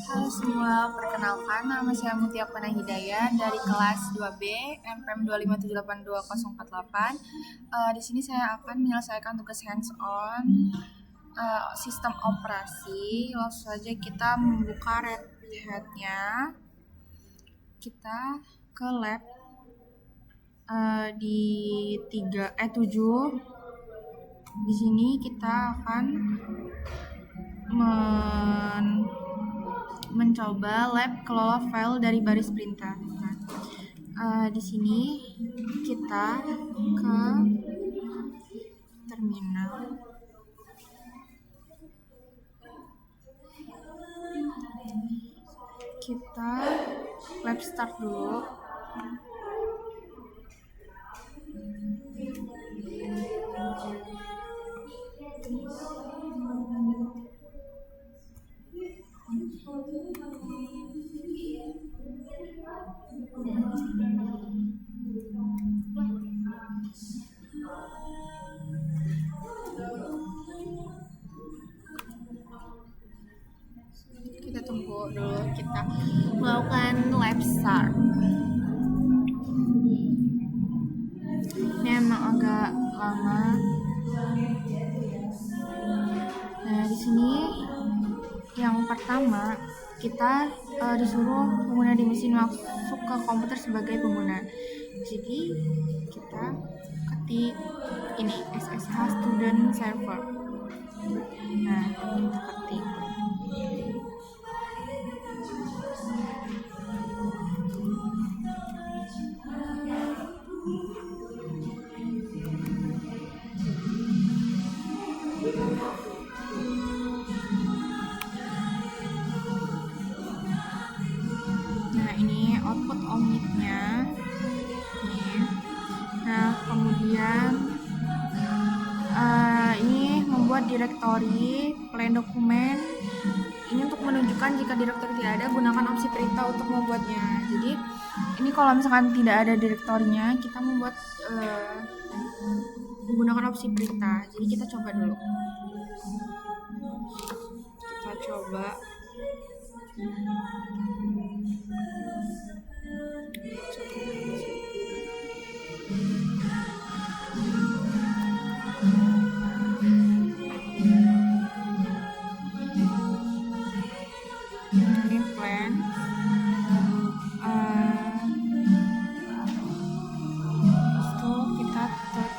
Halo semua, perkenalkan nama saya Mutia Pana Hidayat dari kelas 2B NPM 257822048. Di sini saya akan menyelesaikan tugas hands-on sistem operasi. Langsung saja kita membuka Red Hat-nya. Kita ke lab di 7. Di sini kita akan mencoba lab kelola file dari baris perintah. Di sini kita ke terminal. Kita lab start dulu. Kita tunggu dulu, kita melakukan lab start. Ini emang agak lama. Nah, di sini yang pertama kita disuruh pengguna di mesin masuk ke komputer sebagai pengguna. Jadi kita ketik ini SSH student server. Nah, kita ketik. Nah, ini output omnitnya. Nah, kemudian ini membuat direktori plan dokumen. Ini untuk menunjukkan jika direktori tidak ada, gunakan opsi perintah untuk membuatnya. Jadi ini kalau misalkan tidak ada direktorinya, kita membuat menggunakan opsi perintah. Jadi kita coba dulu. Kita coba. Ini plan. Itu kita touch.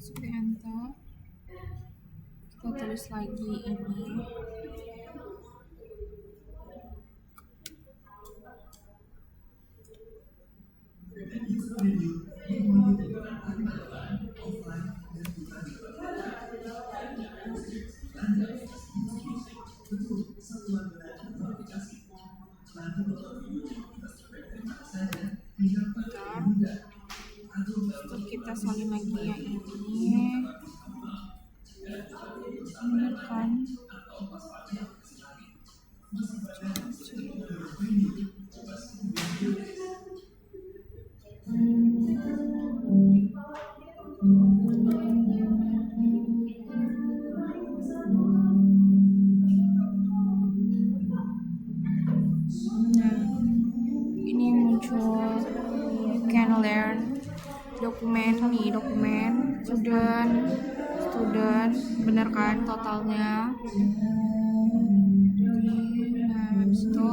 Sudah enter. Kita tulis lagi ini. Terus kita salin lagi yang ini. Bener kan? Ini muncul you can learn dokumen student bener kan totalnya. Nah, habis itu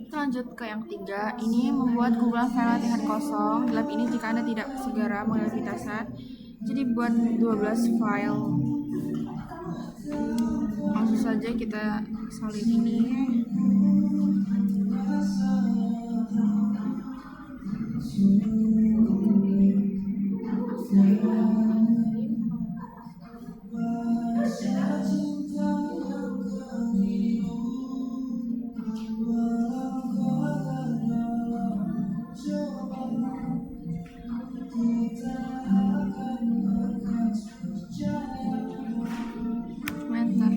kita lanjut ke yang 3. Ini membuat kumpulan file latihan kosong. Di lab ini jika Anda tidak segera mengalami jadi buat 12 file. saja kita salin ini. Mantap.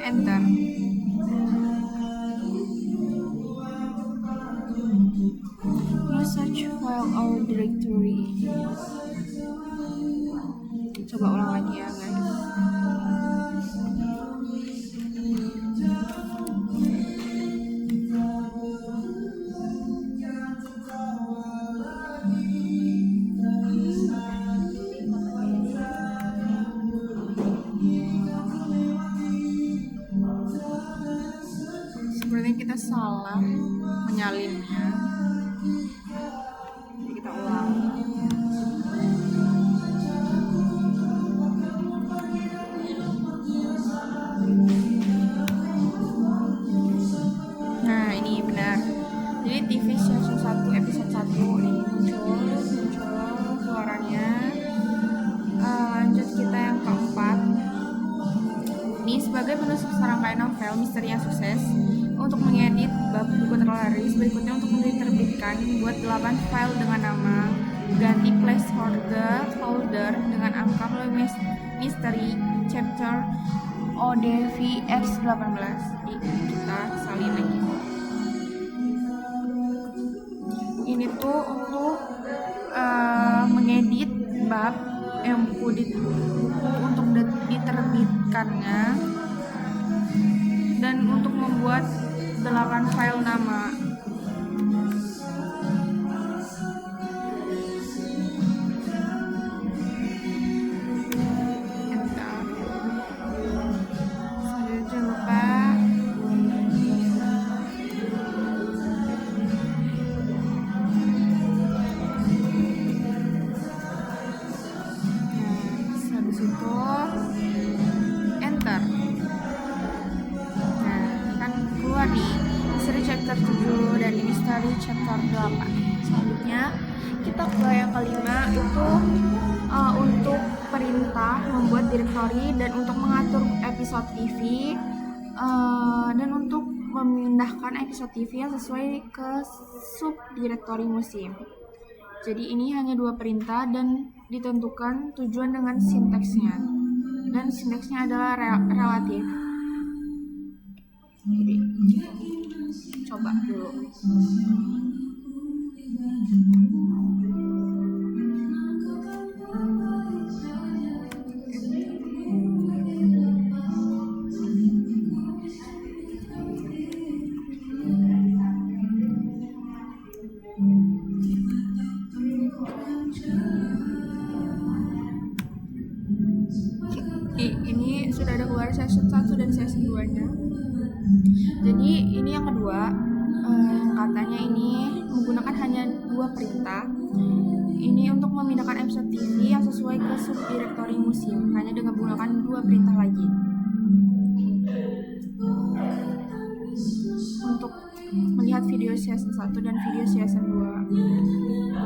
Enter. New search file or directory. Coba ulang lagi ya guys. Sepertinya kita salah menyalinnya. Jadi kita ulang. Nah, ini benar. Jadi TV season 1 episode 1 ini muncul suaranya. Lanjut kita yang keempat. Ini sebagai penulis serangkaian novel misteri yang sukses untuk mengedit bab buku terlaris berikutnya untuk diterbitkan, buat 8 file dengan nama, ganti placeholder folder dengan angka melalui misteri chapter ODVX18. Jadi kita salin lagi. Ini tuh untuk mengedit bab yang buku untuk diterbitkannya dan untuk membuat 8 file nama. Enter. Jangan lupa habis itu enter. Nah, kan keluar nih misteri chapter 7 dan misteri chapter 8. Selanjutnya kita ke yang kelima, itu untuk perintah membuat direktori dan untuk mengatur episode TV dan untuk memindahkan episode TV yang sesuai ke subdirektori musim. Jadi ini hanya 2 perintah dan ditentukan tujuan dengan sintaksnya. Dan sintaksnya adalah relatif. Jadi coba dulu. Ini sudah ada keluar season 1 dan season 2-nya. Jadi ini yang kedua, katanya ini menggunakan hanya 2 perintah. Ini untuk memindahkan episode TV yang sesuai ke subdirektori musim, hanya dengan menggunakan 2 perintah lagi. Untuk melihat video season 1 dan video season 2.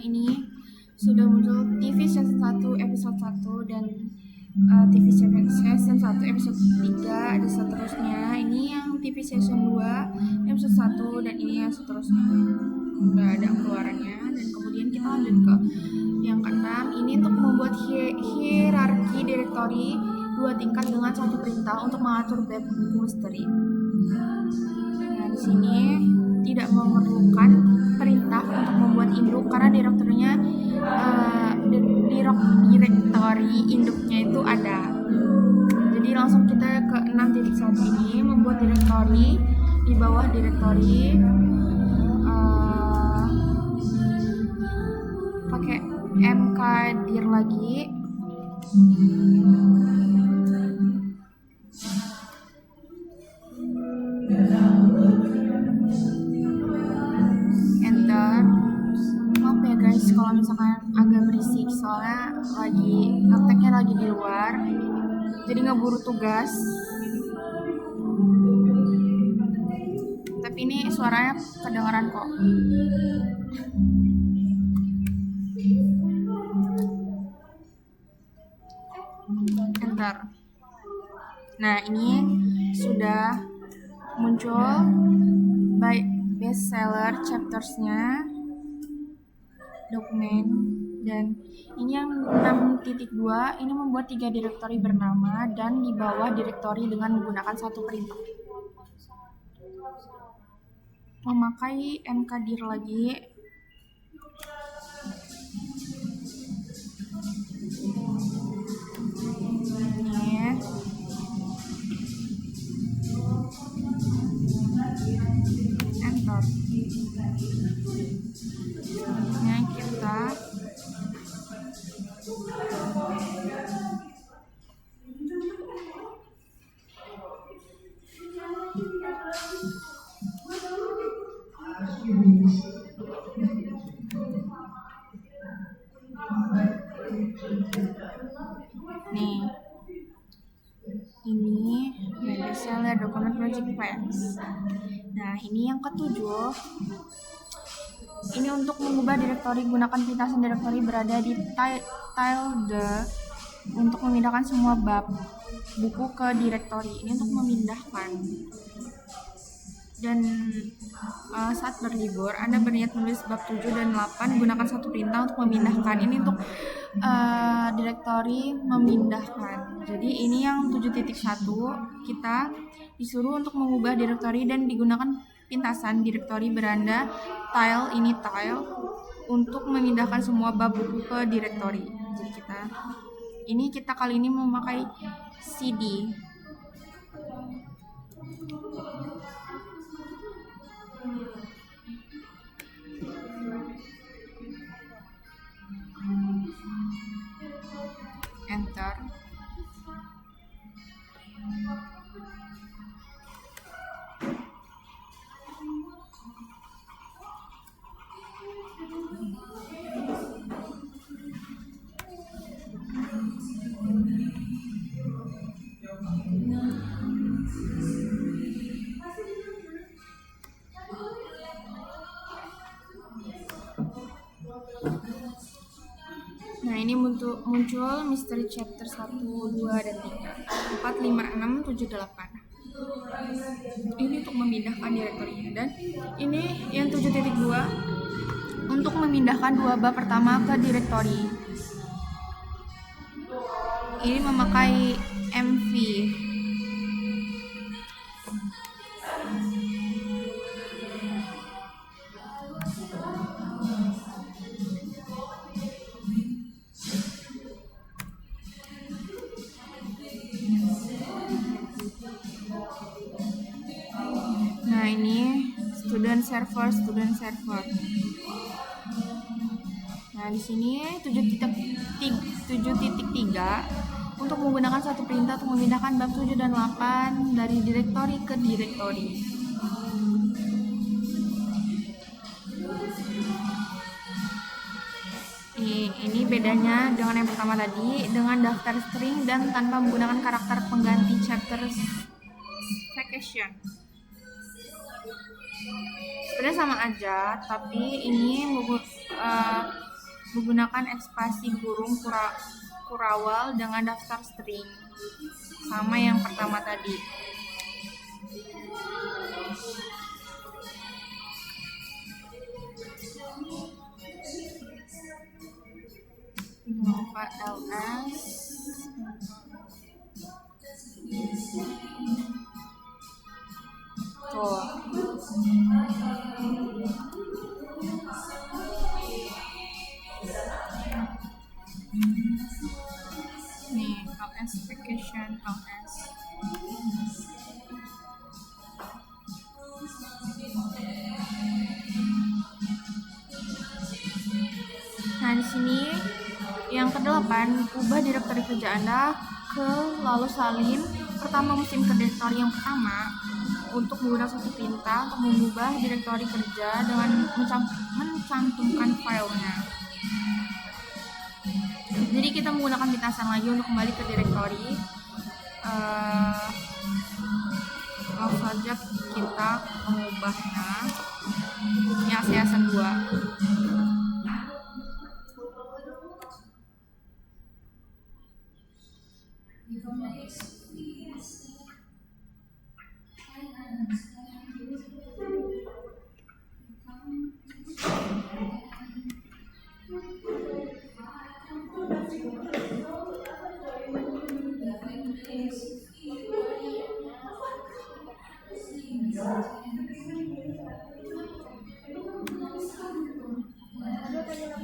Ini sudah muncul TV season 1 episode 1 dan TV season 1 episode 3 ada seterusnya. Ini yang TV season 2 episode 1 dan ini yang seterusnya udah ada keluarannya. Dan kemudian kita lanjut ke yang keenam. Ini untuk membuat hierarki direktori 2 tingkat dengan 1 perintah untuk mengatur bab buku misteri. Nah, di sini tidak memerlukan perintah untuk membuat induk karena direktori induknya itu ada. Jadi langsung kita ke 6.1 ini, membuat direktori di bawah direktori pakai mkdir lagi. Enter. Maaf ya guys kalau misalkan agak berisik, soalnya prakteknya lagi di luar, jadi ngeburu tugas. Tapi ini suaranya kedengaran kok. Enter. Nah, ini sudah muncul bestseller chaptersnya, dokumen, dan ini yang 6.2 ini membuat 3 direktori bernama dan di bawah direktori dengan menggunakan 1 perintah. Memakai mkdir lagi. Enter. Selanjutnya kita nih, ini bestseller dokumen project plans. Nah, ini yang ke-7. Ini untuk mengubah direktori, gunakan pintasan direktori berada di tile D untuk memindahkan semua bab buku ke direktori. Ini untuk memindahkan. Dan saat berlibur, Anda berniat menulis bab 7 dan 8, gunakan 1 perintah untuk memindahkan. Ini untuk direktori memindahkan. Jadi ini yang 7.1, kita disuruh untuk mengubah direktori dan digunakan pintasan direktori beranda tile untuk memindahkan semua bab buku ke direktori. Jadi kita kali ini memakai CD. Enter. Nah, ini muncul misteri chapter 1, 2, dan 3, 4, 5, 6, 7, 8. Ini untuk memindahkan direktorinya. Dan ini yang 7.2 untuk memindahkan 2 bab pertama ke direktori. Ini memakai MV. Nah, ini student server. Nah, di sini 7.3 untuk menggunakan 1 perintah untuk memindahkan bab 7 dan 8 dari direktori ke direktori. Ini bedanya dengan yang pertama tadi, dengan daftar string dan tanpa menggunakan karakter pengganti chapter vacation. Sebenarnya sama aja, tapi ini menggunakan ekspasi burung kurawal dengan daftar string, sama yang pertama tadi. Betul. Nih, LS vacation LS. Nah, di sini yang kedelapan, ubah direktori kerja Anda ke lalu salin pertama mesin ke direktori yang pertama untuk menggunakan suatu perintah untuk mengubah direktori kerja dengan mencantumkan filenya. Jadi kita menggunakan bitasan lagi untuk kembali ke direktori. Langsung saja kita mengubahnya. Ini ASEAN 2.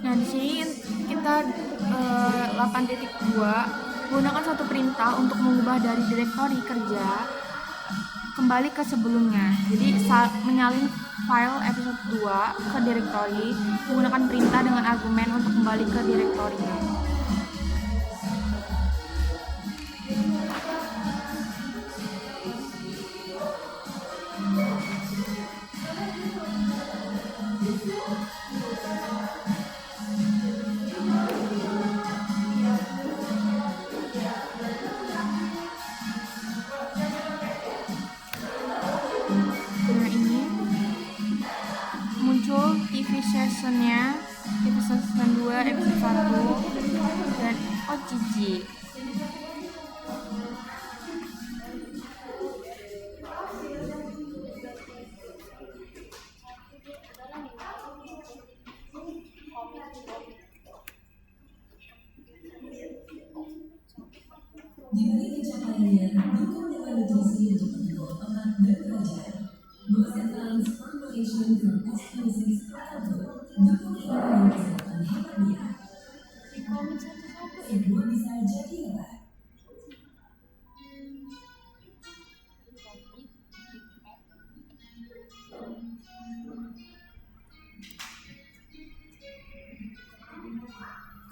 Nah, di sini kita 8.2 menggunakan satu perintah untuk mengubah dari direktori kerja kembali ke sebelumnya. Jadi menyalin file episode 2 ke direktori menggunakan perintah dengan argumen untuk kembali ke direktorinya. Nah, ini muncul TV season-nya, episode season 2, episode 1 dan OGG. Di balik pencapaiannya, dukung dengan nutrisi untuk mendukung otak dan wajah. Most Advanced Formulation from S26 Plato, dukung imun dan kesehatan hebatnya. Semua bisa jadi hebat.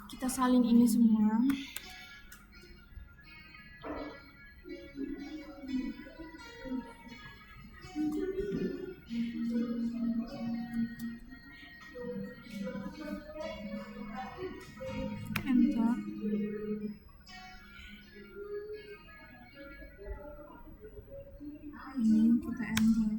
Kita salin ini semua. Enter. Ini kita enter.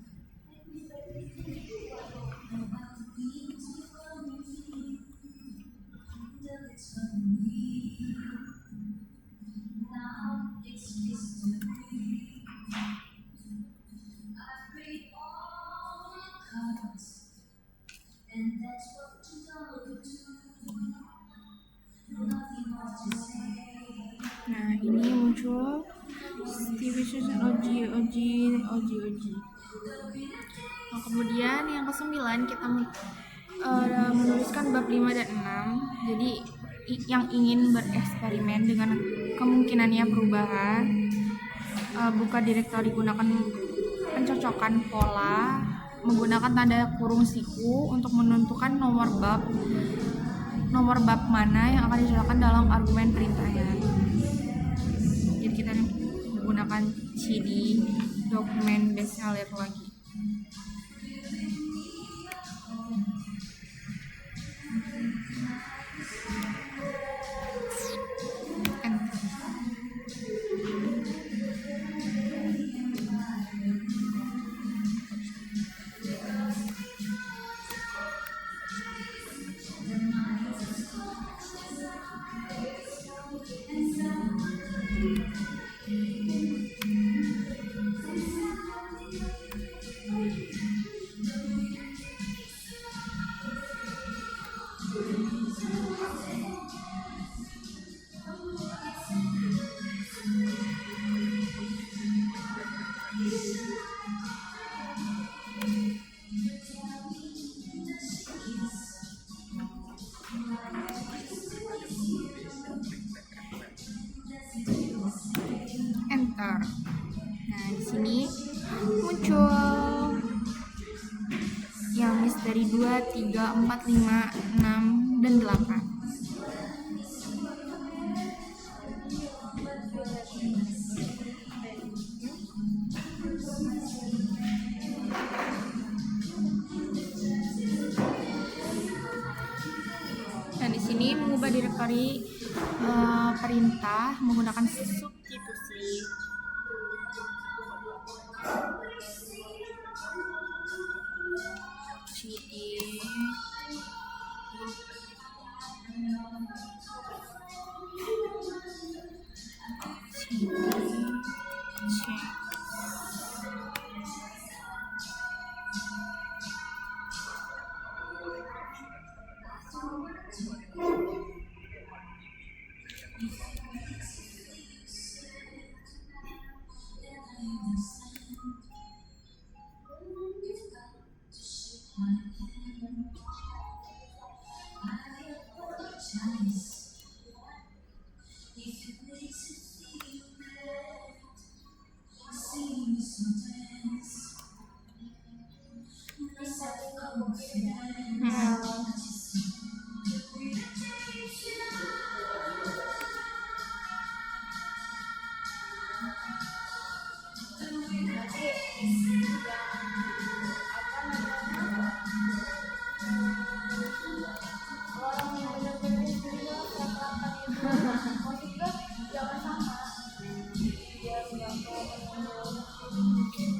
Nah, ini muncul TV season OG. Nah, kemudian yang ke-9 kita menuliskan bab 5 dan 6. Jadi yang ingin bereksperimen dengan kemungkinannya perubahan, buka direktori, gunakan pencocokan pola, menggunakan tanda kurung siku untuk menentukan nomor bab mana yang akan dicocokkan dalam argumen perintahnya. Jadi kita menggunakan CD dokumen bestseller lagi. muncul yang misteri 2, 3, 4, 5, 6, dan 8. Nah, di sini mengubah direktori perintah menggunakan substitusi. CD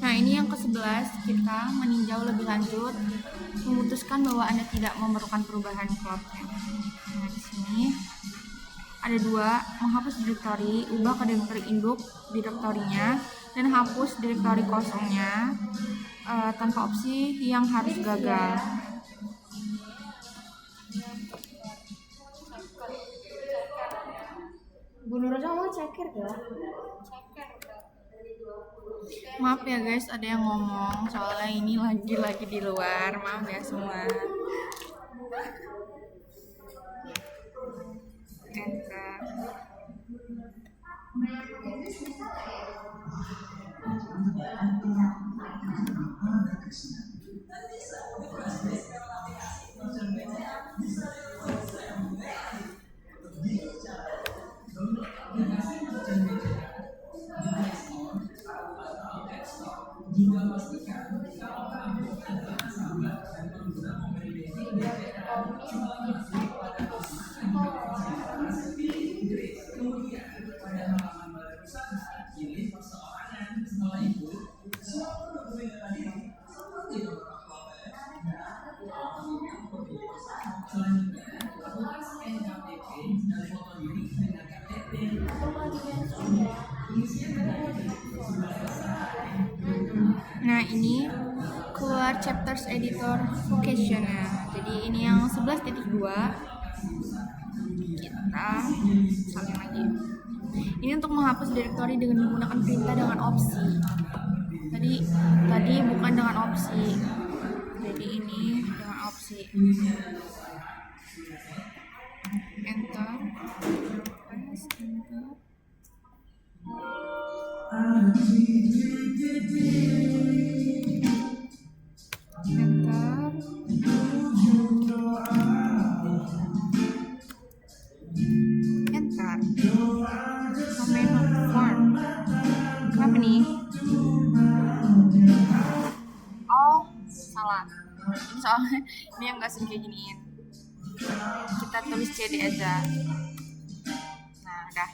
Nah, ini yang ke-11, kita meninjau lebih lanjut, memutuskan bahwa Anda tidak memerlukan perubahan cloud-nya. Nah, di sini ada 2, menghapus direktori, ubah ke direktori induk direktorinya, dan hapus direktori kosongnya tanpa opsi yang harus gagal. Bu Nurul mau ceker gak? Maaf ya guys, ada yang ngomong soalnya ini lagi di luar. Maaf ya semua. Enter. Nah, ini keluar chapters editor vocational. Jadi ini yang 11.2. Kita salin lagi. Ini untuk menghapus direktori dengan menggunakan perintah dengan opsi. Tadi bukan dengan opsi. Jadi ini dengan opsi. Enter. Press enter. Enter. Comment form. Kenapa nih? Oh, salah. Ini soalnya ini yang gak sering kayak giniin. Kita tulis CD aja. Nah, udah.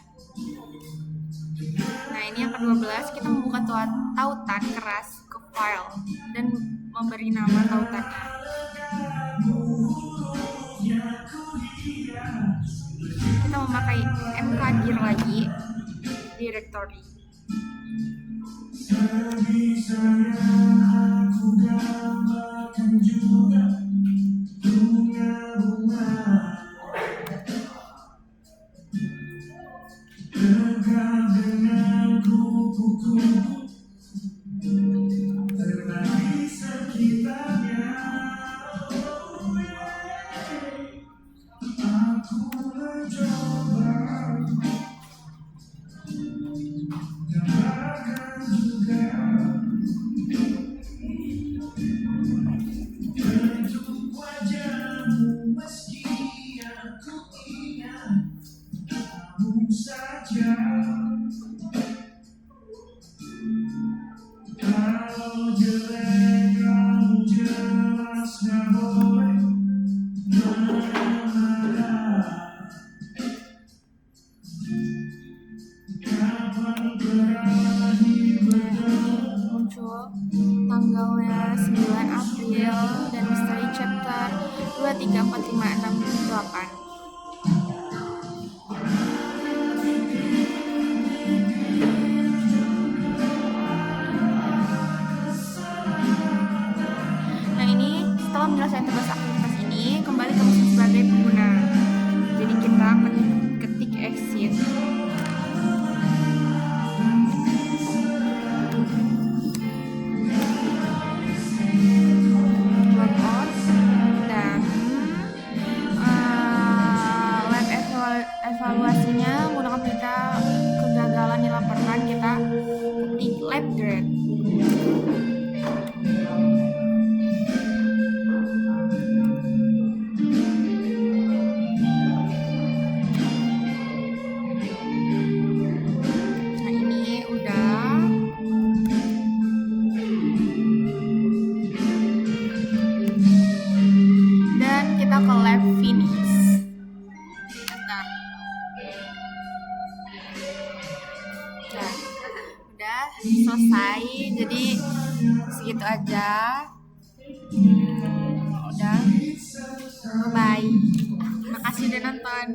Nah, ini yang ke-12, kita membuka tautan keras ke file dan memberi nama tautannya. Kita memakai mkdir lagi directory. 9 April dan misteri chapter 2, 3, 4, 5, 6, 8. Nah ini setelah menyelesaikan tugas aktivitas ini kembali ke mesin sebagai pengguna. Jadi kita ketik exit. Logout dan lab evaluasinya menggunakan berita kegagalan dilaporkan, kita ketik lab grade. Nah ini udah. Dan kita ke lab finish. Bentar. Nah, udah selesai. Jadi segitu aja. Udah. Bye. Makasih udah nonton.